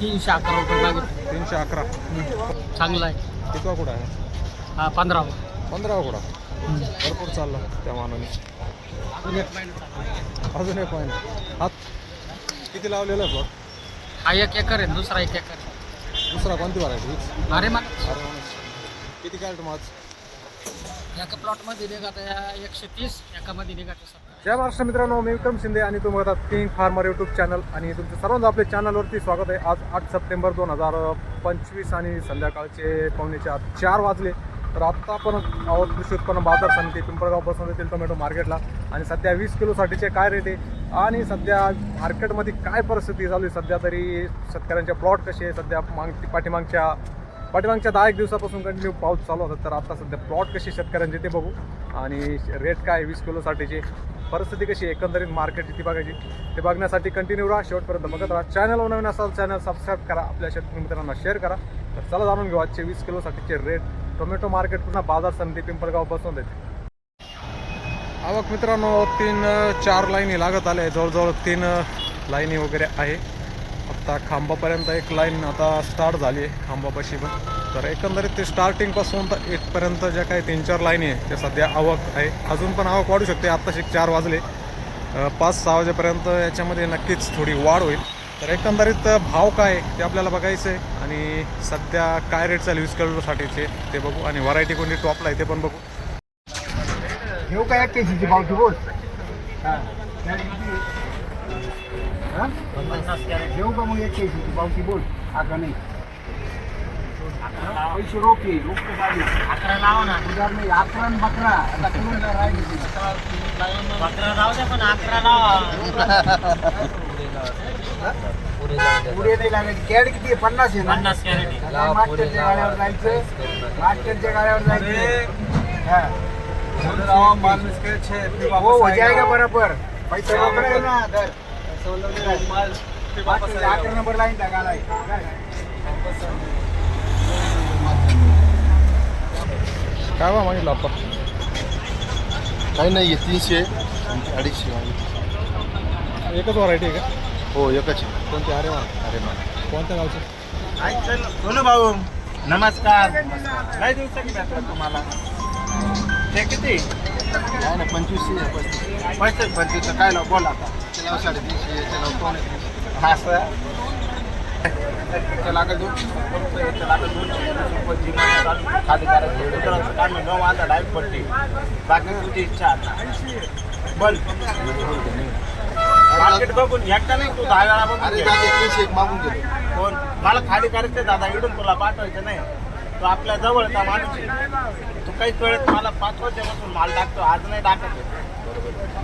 311 रुपये मागितले. 311. चांगला आहे. कितवा कुठं आहे? 15. 15वा कुठं? भरपूर चालला त्या मानाने. अजून एक महिना हात किती लावलेला आहे प्लॉट? हा 1 एकर आहे, दुसरा 1 एकर. दुसरा कोणती व्हरायटी? अरे मग किती कॅरेट माज? एका प्लॉटमध्ये निघत 130, एकामध्ये निघत 70. जय महाराष्ट्र मित्रांनो, मी विक्रम शिंदे आणि तुम्ही बघतात किंग फार्मर यूट्यूब चॅनल आणि तुमचं सर्वांचं आपल्या चॅनलवरती स्वागत आहे. आज 8 सप्टेंबर 2025 आणि संध्याकाळचे 4:45 वाजले. तर आत्ता आपण आहोत कृषी उत्पन्न बाजार समिती पिंपळगाव बसवून येथील टोमॅटो मार्केटला. आणि सध्या 20 किलोसाठीचे काय रेट आहे आणि सध्या मार्केटमध्ये काय परिस्थिती चालू आहे. सध्या तरी शेतकऱ्यांचे प्लॉट कसे आहे, सध्या पाठीमागच्या 10-1 दिवसापासून कंटिन्यू पाऊस चालू होता. तर आता सध्या प्लॉट कसे शेतकऱ्यांचे ते बघू आणि रेट काय 20 किलोसाठीचे परिस्थिती कशी आहे, एकंदरीत मार्केट किती बघायची ते बघण्यासाठी कंटिन्यू राहा, शेवटपर्यंत बघत राहा. चॅनलवर नवीन असाल चॅनल सबस्क्राईब करा, आपल्या शेतकरी मित्रांना शेअर करा. तर चला जाणून घेऊ आजचे 20 किलोसाठीचे रेट टोमॅटो मार्केट पुन्हा बाजार समिती पिंपळगाव बसवून देते. आवक मित्रांनो 3-4 लाईनी लागत आल्या, जवळजवळ 3 लाईनी वगैरे आहे. आत्ता खांबापर्यंत एक लाईन आता स्टार्ट झाली आहे खांबापाशी पण. तर एकंदरीत ते स्टार्टिंगपासून तर इथपर्यंत ज्या काही 3-4 लाईनी आहे त्या सध्या आवक आहे. अजून पण आवक वाढू शकते. आत्ताशी 4 वाजले, 5-6 वाजेपर्यंत याच्यामध्ये नक्कीच थोडी वाढ होईल. तर एकंदरीत भाव काय ते आपल्याला बघायचं आहे आणि सध्या काय रेट चालू 20 किलोसाठीचे ते बघू आणि व्हरायटी कोणती टॉपला आहे ते पण बघू. घेऊ का 1 केजीची पावती बोल. घेऊ का मग 1 केजीची पावती बोल. आता नाही पैसे रोखे रोखते पाहिजे. 11 लावा ना. उदार नाही 11 आणि 12 आता करून राहिली. 11 राहू द्या, पण 11 लावा. पुढे नाही लागायची. कॅरेट किती आहे? 50 आहे ना. 50 कॅरेट. मार्केटच्या गाड्यावर जायचं. मार्केटच्या गाड्यावर जायचं. हा हो हो जाएगा बराबर. पैसा रोकड़ा है ना दर 11 नंबर लाइन था गाला काय बा मागितलं आपण? काही नाही आहे. 300 250 एकच व्हरायटी आहे का? हो एकच आहे. कोणती? अरे वा. कोणत्या गावचे? सोनू भाऊ नमस्कार. काय दिवस तुम्हाला ते किती? काय ना 2500 आहे. 25 काय लाव बोला आता. त्याला 350 त्याला 250. असं त्याला का 200 त्याला का 200 जीवन खाली करायचं काम 9 वाजता डायरेक्ट पडते. बाकी तुझी इच्छा आता बोल. मार्केट बघून एकटा नाही तू 10 वेळा बघून अरे घे. दादा 300 एक मागून घेतो. कोण मला खाली करायचं दादा इडून तुला पाठवायचं नाही. तो आपल्या जवळचा माणूस आहे. तू काही कळत मला 5 वर्षापासून माल टाकतो, आज नाही टाकत.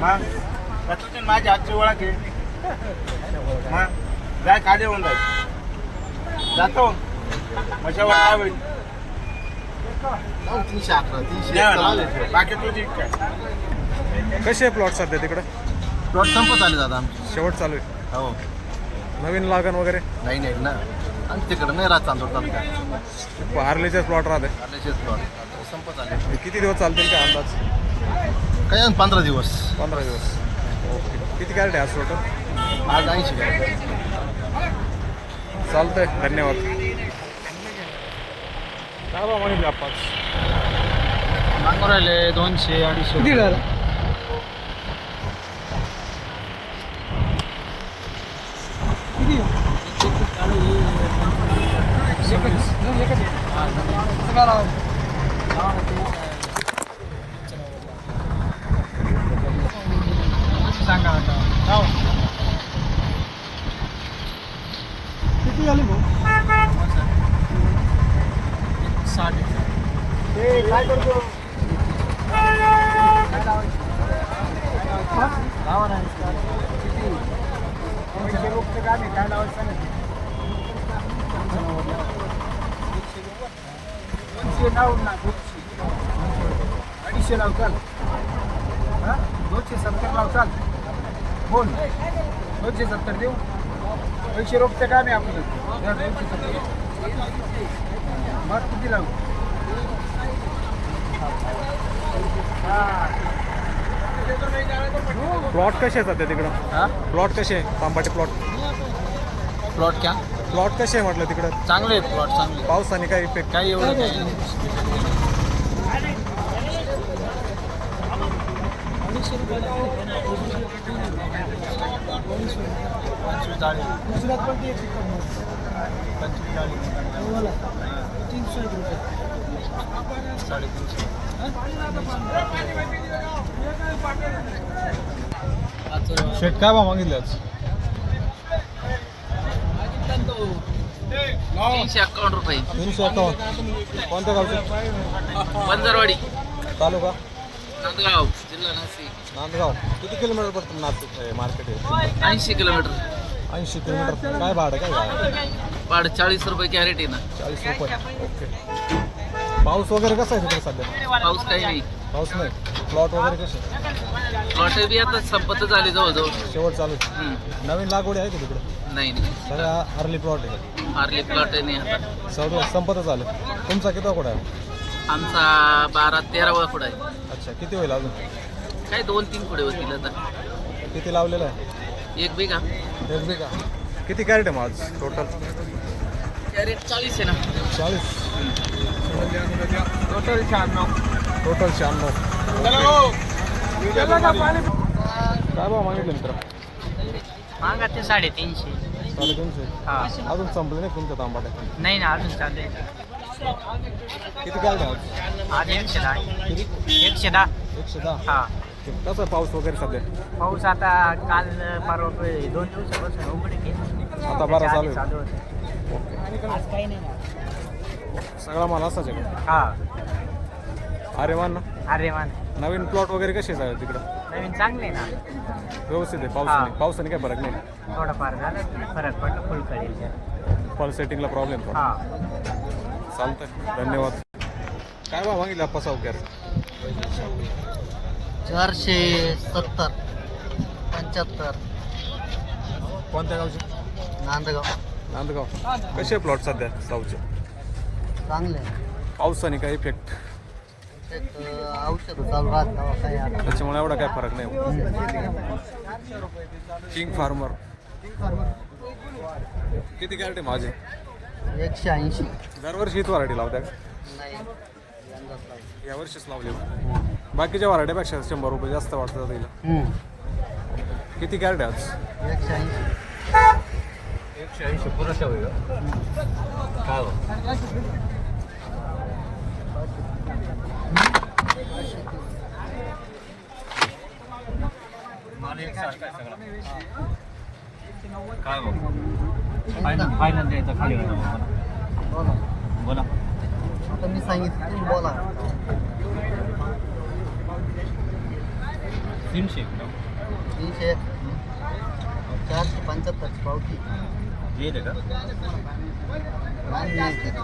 मग त्याच्यातून माझी आजची ओळख आहे. मग जाय खाली होऊन जाईल जातो मशावर काय होईल. 311 300 द्यावं. बाकी तुझी इच्छा आहे. कसे आहे प्लॉट सध्या तिकडे? प्लॉट संपत आले दादा आमचे. शेवट चालू आहे. हो नवीन लागण वगैरे नाही नाही ना. आणि तिकडं नाही राहत चांदोड तालुका. पार्लेचेच प्लॉट राहते. आल्याचेच प्लॉट संपत आले. किती दिवस चालतील काय अंदाज? काही आणि 15 दिवस. 15 दिवस. ओके. किती कॅरेट आहे आज टोटल? आज 80 काय. चालतंय, धन्यवाद. काय बा मागितलं आपण? मागू राहिले 200-250. किती झालं? सांगा आता. किती झाली भाऊ? 60. काय करतो? लावा ना. किती? पैसे रोखते का नाही? काय लावायचं सांगा. 200 लावून ना 200 लाव चाल. 270 लाव चाल. बोल 270 देऊ. पैसे रोखते का नाही आपलं? 270 मग किती लावू? प्लॉट कसे आहेत सध्या तिकडं? हाँ प्लॉट कसे आहे तांबाटे प्लॉट? प्लॉट क्या? प्लॉट कसे आहे म्हटलं तिकडं? चांगले आहेत प्लॉट चांगले. पावसाने काही इफेक्ट? काही एवढं काही नाही. शेट काय भाव मागितले आज? 351 रुपये. 351. कोणत्या गावचे? पंजरवाडी तालुका नांदगाव जिल्हा नाशिक. नांदगाव. किती किलोमीटर पडतं नाशिक मार्केट आहे? 80 किलोमीटर. 80 किलोमीटर. काय भाडं काय काय? भाडं 40 रुपये कॅरेट आहे ना. 40 रुपये. ओके. पाऊस वगैरे कसा आहे तिकडे सध्या? पाऊस काही नाही. पाऊस नाही. प्लॉट वगैरे कसे? प्लॉट बी आता संपत झाले जवळजवळ. शेवट चालू आहे. हम्म. नवीन लागवडी आहे का तिकडे? नाही सगळ्या अर्ली प्लॉट आहे. मारले प्लॉट नाही आता. सगळं संपत झालं. तुमचा किती कुठं आहे? आमचा 12-13 पुढे आहे. अच्छा. किती होईल अजून? काय 2-3 पुढे होतील आता. किती लावलेलं आहे? 1 बिघा. 1 बिघा. किती कॅरेट आहे मग आज टोटल? कॅरेट 40 आहे ना. 40. टोटल 96. टोटल 96. काय भाव मागितले मित्र? मागा ते 350. 350. हा. अजून संपलं नाही तुमच्या तांबाट्या? नाही ना अजून चालू आहे. किती कॅरेट आहे आज? आज 110. किती? 110. 110. हा. कसं आहे पाऊस वगैरे सध्या? पाऊस आता काल परवा 2 दिवसापासून उघडीक आता बरा चालू आहे. चालू होतं. आज काही नाही ना. सगळा माल असाच आहे का? हा. अरे मान ना. अरे मान नवीन प्लॉट वगैरे कसे आहे तिकडं? नवीन चांगले ना. व्यवस्थित आहे. पावसाने हा. पावसाने काय फरक नाही? थोडाफार झालं फरक पडलं फुल करेल. फॉल सेटिंगला प्रॉब्लेम थोडा. हा. चालतंय. धन्यवाद. काय भाव मागितला पसाव कॅरेट? 470 75 कोणत्या गावचे? नांदगाव. नांदगाव. कसे आहे प्लॉट सध्या साऊचे? चांगले पावसाने काही इफेक्ट? एक औषध चालू राहत तेव्हा काय आता. त्याच्यामुळे एवढा काय फरक नाही. King farmer. किती कॅरेट आहे माझे? 180. दरवर्षी हीच व्हरायटी लावत्या का? नाही यंदाच लागली. यावर्षीच लावली. बाकीच्या व्हरायटीपेक्षा 100 रुपये जास्त वाटतं तिला. किती कॅरेट आहे आज? 180. 180 पुरेशा होईल काय? काय फायनल द्यायचा खाली बोला. बोला. आता मी सांगितलं तुम्ही बोला. 300. 300 475 पावती. येईल का? नाही देत.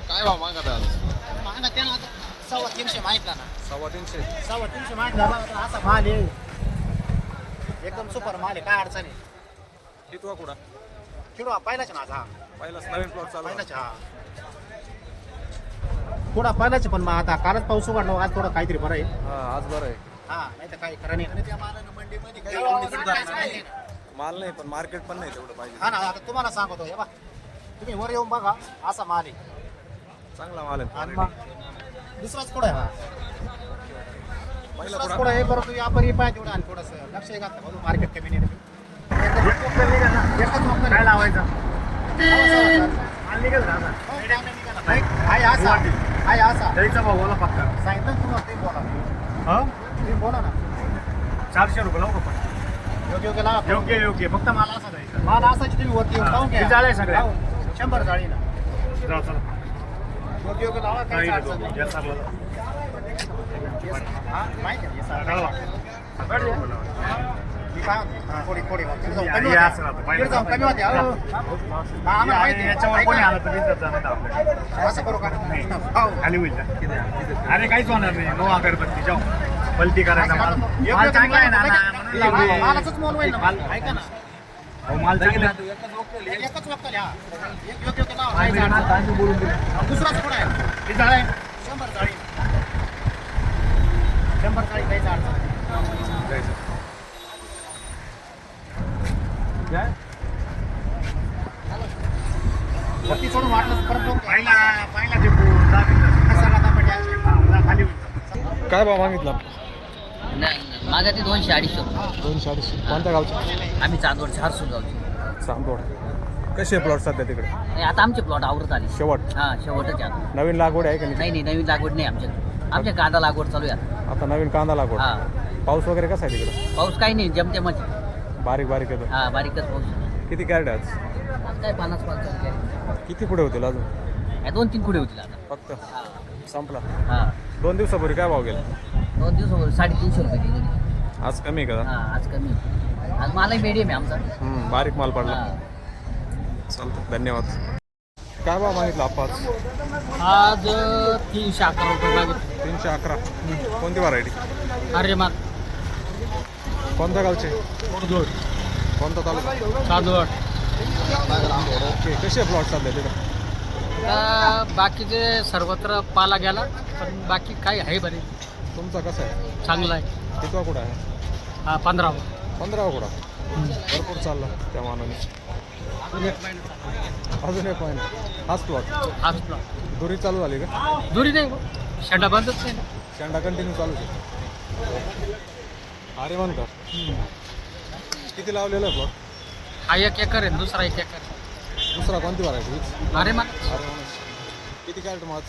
काय भाव मागत आज? मागा त्यानं आता 350 माहितला ना. 350. 350 माहितला असा माल आहे. एकदम सुपर माल आहे. काय अडचण आहे? कितवा कुडा? किडवा पहिलाच माझा. हा पहिलाच नवीन प्लॉट चालू आहे. पहिलाच. हा थोडा पहिलाच पण मग आता कालच पाऊस उघडला. आज थोडं काहीतरी बरं आहे. हा आज बरं आहे. हा नाही तर काही खरं नाही. त्या मालानं मंडीमध्ये काही माल नाही पण मार्केट पण नाही तेवढं पाहिजे. हा ना. आता तुम्हाला सांगतो हे बा, तुम्ही वर येऊन बघा असा माल आहे. चांगला माल आहे. आणि मग दुसराच कुठं आहे हा? पहिला दुसराच कुडा कुठं आहे? परंतु व्यापारी पाहिजे तेवढं आणि थोडंसं लक्ष घातलं म्हणून मार्केट कमी नाही. एकच वक्कल काय लावायचा? माल निघेल ना आता. हाय असा. हाय असा. द्यायचा भाऊ बोला पक्का. सांगितलं ना तुम्हाला. तुम्ही बोला. हा तुम्ही बोला ना. 400 रुपये लावू का? योग्य योग्य लावा. योग्य फक्त मला असा द्यायचा. माल असायची तुम्ही वरती येऊन पाहून घ्या. किती जाळ्या सगळ्या? 100 जाळीला. जाऊ चला. योग्य योग्य लावा. काही अडचण नाही. गॅस लागला. हा माहिती आहे. हे सांगा. कळवा. मी काय म्हणतो? कोडी कोडी या- कमी या असं राहतं. होते. कमी होते. हा, आम्हाला माहिती आहे. याच्यावर कोणी आलं तर इज्जत जाणार आपल्याला. असं करू का? हो. खाली होईल का? अरे काहीच होणार नाही. नो अगरबत्ती जाऊ पलटी करायचा माल. योग्य माल योग्य चांगला आहे ना लावा. म्हणून लावली. मालाचंच मोल होईल ना. ऐका ना. अहो, माल चांगला आहे. एकच वक्कल आहे. हा. एक योग्य योग्य लावा. काहीच अडचण नाही. दुसराच पुढं आहे. किती जाळ्या आहे? 100 जाळी. 100 काळी काहीच अडचण नाही. द्यायचं काय वरती सोडून वाटलं परत पहिला डेपो सगळा तांबडी आहे. खाली होईल. काय भाव मागितला माझा ते 200-250 रुपये. 250 कोणत्या गावचं आम्ही चांदवडचे हरसूल गावचे. चांदोड कशी आहे प्लॉट सध्या तिकडे नाही, आता आमचे प्लॉट आवरत आले. शेवट हां, शेवटच आहे आता. नवीन लागवड आहे का नाही नाही नवीन लागवड नाही आमच्या कांदा लागवड चालू आहे आता. आता नवीन कांदा लागवड हां, पाऊस वगैरे कसा आहे तिकडे पाऊस काही नाही जमतेमध्ये. बारीक बारीक येतो हां, बारीकच पाऊस. किती कॅरेट आहे आज आज काय 50-50 किती पुढे होतील अजून 2-3 कुठे होतील आता. फक्त हां, संपला हां. 2 दिवसापूर्वी काय भाव गेला 2 दिवसावर 350 रुपये दिले. आज कमी आहे का हां, आज कमी. आज मालही मीडियम आहे आमचा. बारीक माल पडला हां. चालतं धन्यवाद काय भाव मागितला आपण आज 311 रुपये मागितले. 311 कोणती व्हरायटी अरे मग कोणत्या गावचे कोणता तालुका चांदवड. ओके कसे प्लॉट सध्या तिकडे बाकीचे सर्वत्र पाला गेला पण बाकी काही आहे बरे. तुमचा कसा आहे चांगला आहे. कितवा कुठं आहे 15. 15वा कुठं भरपूर चालला त्या मानाने अजून एक पॉईंट हाच प्लॉट हाच प्लॉट. दुरी चालू झाली का दुरी नाही शेंडा बंदच नाही ना. शेंडा कंटिन्यू चालू आहे अरे म्हणता किती लावलेलं आहे प्लॉट हा 1 एकर आहे, दुसरा 1 एकर आहे. दुसरा कोणती व्हरायटी अरे मग अरे किती कॅरेट माच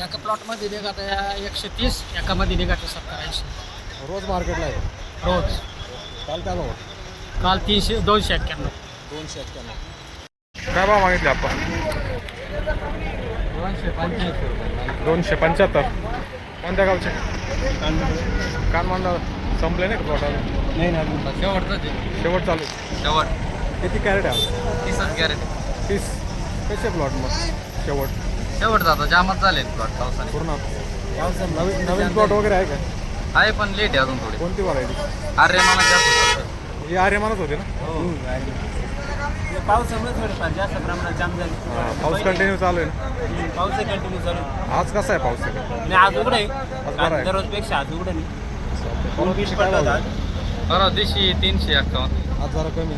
एका प्लॉटमध्ये निघत 130, एकामध्ये निघत 70-80 रोज मार्केटला आहे रोज. काल काय भाव काल 291. 291 काय भाव मागितले आपण 275 कोणत्या गावचे कानमांडा संपले नाही प्लॉट नाही ना शेवटचं ते शेवट चालू आहे. शेवट किती कॅरेट आहे 30च गॅरेंटी. 30 कसे प्लॉट मग शेवट शेवट जातो जामच झाले प्लॉट पावसाने. पूर्ण नवीन नवीन प्लॉट वगैरे आहे का आहे पण लेट आहे अजून थोडी. कोणती व्हरायटी अरे मला जास्त ही आर्यमानच होते ना पावसामुळे थोडंफार जास्त प्रमाणात जाम झाली. पाऊस कंटिन्यू चालू आहे ना पाऊस कंटिन्यू चालू. आज कसा आहे पाऊस तिकडे आणि आज उघड आहे. बरं आहे. दररोजपेक्षा आज उघड नाही. परवा दिवशी काय भाव आहे? परवा दिवशी 351. आज जरा कमी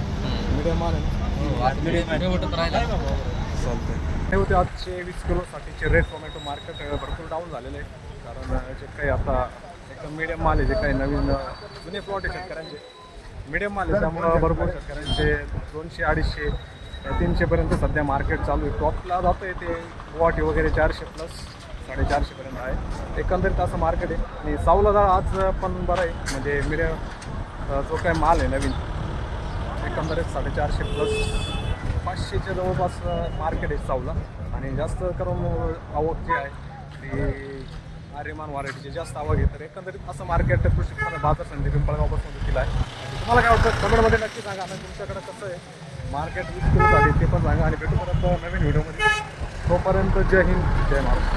मिडियम माल आहे ना शेवटच राहिला. चालतंय हे होते आजचे 20 किलोसाठीचे रेट टोमॅटो मार्केट भरपूर डाऊन झालेले आहे कारण जे काही आता एकदम मिडियम माल आहे जे काही नवीन जुने प्लॉट आहे शेतकऱ्यांचे मिडियम माल आहे त्यामुळं भरपूर शेतकऱ्यांचे 200-250 300पर्यंत सध्या मार्केट चालू आहे. टॉपला जातं आहे ते गुवाहाटी वगैरे 400 प्लस 450 पर्यंत आहे. एकंदरीत असं मार्केट आहे आणि सावला जरा आज पण बरं आहे म्हणजे मिडियम जो काही माल आहे नवीन एकंदरीत 450 प्लस 500च्या जवळपास मार्केट आहे सावला आणि जास्त करून आवक जी आहे ती आर्यमान व्हरायटीची जास्त आवक आहे. तर एकंदरीत असं मार्केट कृषी उत्पन्न बाजार समिती पिंपळगावपासून देखील आहे. तुम्हाला काय वाटतं कमेंटमध्ये नक्की सांगा आणि तुमच्याकडे कसं आहे मार्केट 20 किलोसाठी ते पण सांगा आणि भेटू परत नवीन व्हिडिओमध्ये. तोपर्यंत जय हिंद जय महाराष्ट्र.